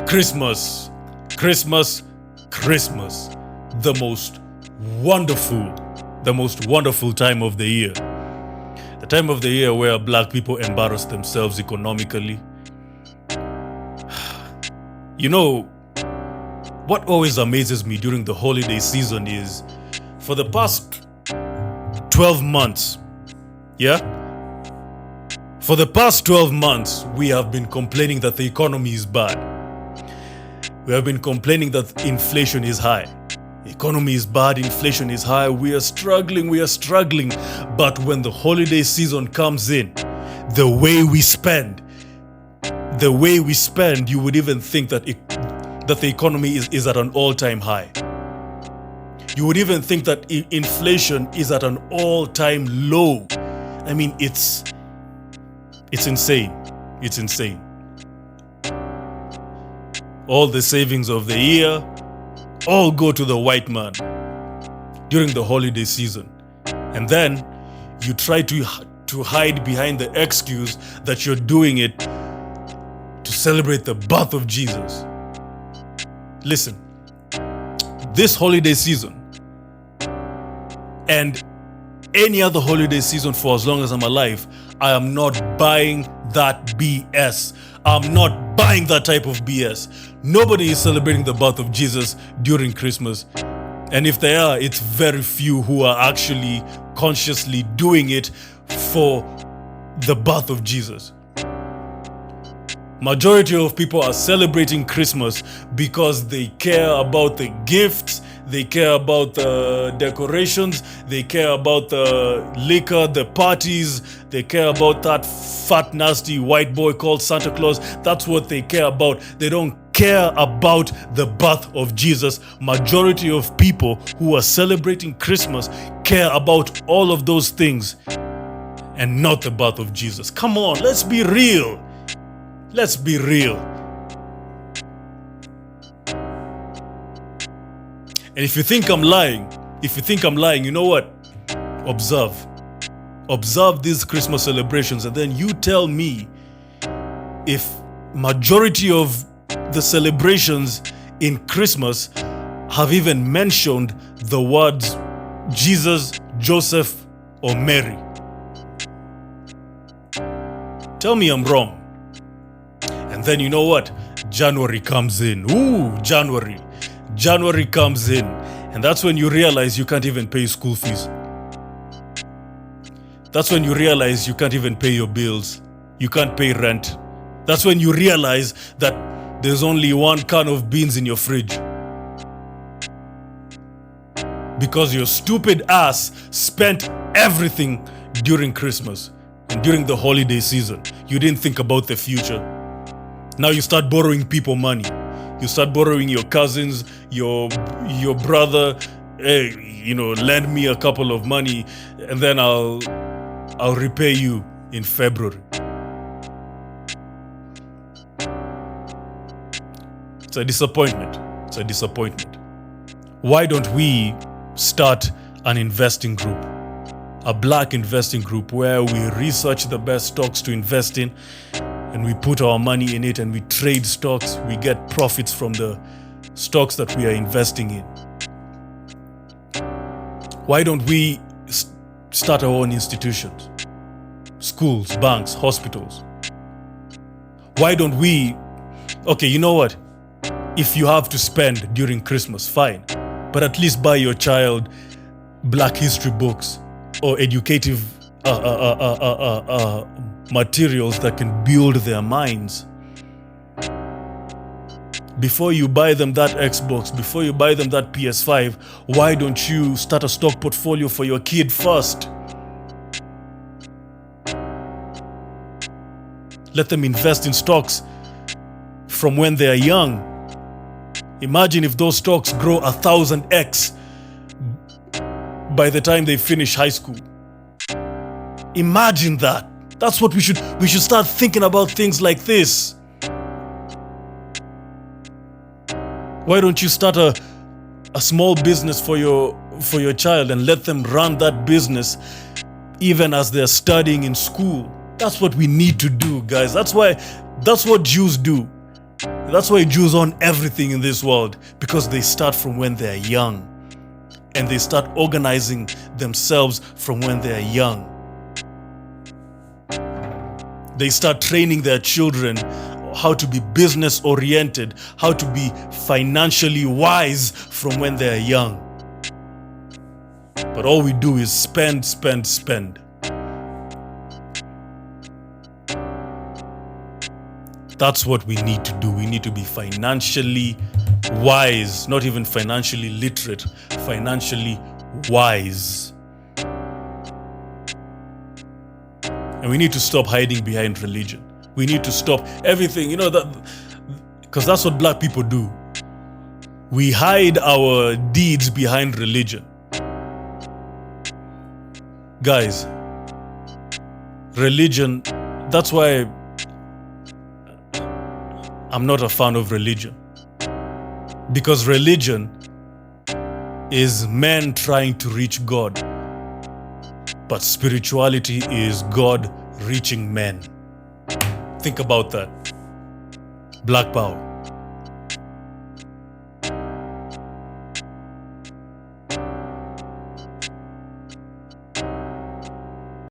Christmas, Christmas, Christmas. The most wonderful time of the year. The time of the year where black people embarrass themselves economically. You know, what always amazes me during the holiday season is for the past 12 months, For the past 12 months, we have been complaining that the economy is bad. We have been complaining that inflation is high. Economy is bad, inflation is high, we are struggling. But when the holiday season comes in, the way we spend, you would even think that the economy is at an all-time high. You would even think that inflation is at an all-time low. I mean, it's insane. It's insane. All the savings of the year all go to the white man during the holiday season. And then you try to hide behind the excuse that you're doing it to celebrate the birth of Jesus. Listen, this holiday season and any other holiday season for as long as I'm alive, I am not buying that BS. I'm not buying that type of BS. Nobody is celebrating the birth of Jesus during Christmas. And if they are, it's very few who are actually consciously doing it for the birth of Jesus. Majority of people are celebrating Christmas because they care about the gifts, they care about the decorations, they care about the liquor, the parties, they care about that fat, nasty white boy called Santa Claus. That's what they care about. They don't care about the birth of Jesus. Majority of people who are celebrating Christmas care about all of those things and not the birth of Jesus. Come on, let's be real. Let's be real. And if you think I'm lying, you know what? Observe these Christmas celebrations and then you tell me if majority of the celebrations in Christmas have even mentioned the words Jesus, Joseph, or Mary. Tell me I'm wrong. And then you know what? January comes in. January comes in. And that's when you realize you can't even pay school fees. That's when you realize you can't even pay your bills. You can't pay rent. That's when you realize that there's only one can of beans in your fridge. Because your stupid ass spent everything during Christmas and during the holiday season. You didn't think about the future. Now you start borrowing people money. You start borrowing your cousins, your brother. Hey, lend me a couple of money, and then I'll repay you in February. It's a disappointment. Why don't we start an investing group? A black investing group where we research the best stocks to invest in, and we put our money in it and we trade stocks. We get profits from the stocks that we are investing in. Why don't we start our own institutions? Schools, banks, hospitals. Why don't we... Okay, you know what? If you have to spend during Christmas, fine. But at least buy your child Black history books or educative materials that can build their minds. Before you buy them that Xbox, before you buy them that PS5, why don't you start a stock portfolio for your kid first? Let them invest in stocks from when they are young. Imagine if those stocks grow 1,000x by the time they finish high school. Imagine that. That's what we should start thinking about things like this. Why don't you start a small business for your child and let them run that business even as they're studying in school? That's what we need to do, guys. That's what Jews do. That's why Jews own everything in this world, because they start from when they're young. And they start organizing themselves from when they're young. They start training their children how to be business oriented, how to be financially wise from when they're young. But all we do is spend, spend, spend. That's what we need to do. We need to be financially wise, not even financially literate, financially wise. And we need to stop hiding behind religion. We need to stop everything, because that's what black people do. We hide our deeds behind religion. Guys, religion, that's why I'm not a fan of religion. Because religion is men trying to reach God. But spirituality is God reaching men. Think about that. Black power.